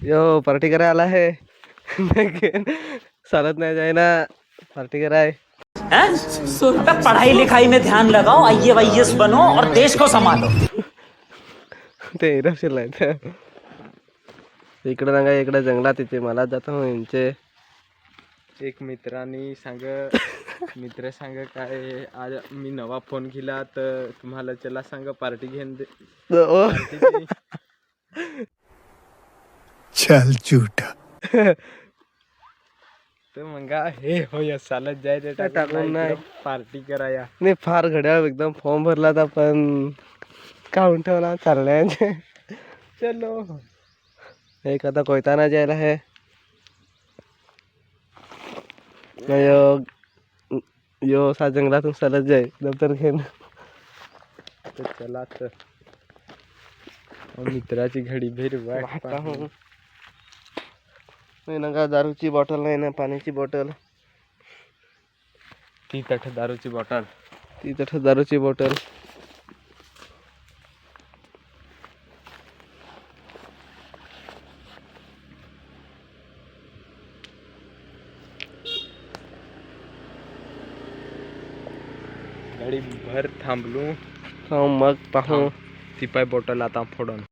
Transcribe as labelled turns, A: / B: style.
A: यो party करायला आला है लेकिन चालत नाही जाए ना पार्टी कराय
B: अबे पढ़ाई लिखाई में ध्यान लगाओ, IAS बनो और देश को संभालो.
A: ते इरपशील नाही इकडे ना काय इकडे जंगलात येते मला जातो यांचे
C: एक मित्रांनी मित्र सांग काय आज मी नवा फोन केला तर तुम्हाला चला सांग पार्टी घेऊन दे.
D: चल झूठा.
C: तर मग हे होय चालत जायचं
A: टाकून नाही
C: पार्टी कराया.
A: नाही फार घड्याळ एकदम फॉर्म भरला तर पण काढून ठेवला चालण्याचे.
C: चलो
A: एक आता कोयताना जायला है यो सा जंगलातून चालत जाय दप्तर घेऊन.
C: तर चला तर मित्राची घडी भेट
A: नाही ना का दारूची बॉटल नाही ना पाण्याची बॉटल
C: ती तठ दारूची बॉटल
A: ती तठ दारूची बॉटल.
C: गाडी भर थांबलो
A: मग पाहू
C: ती पाय बॉटल आता फोडून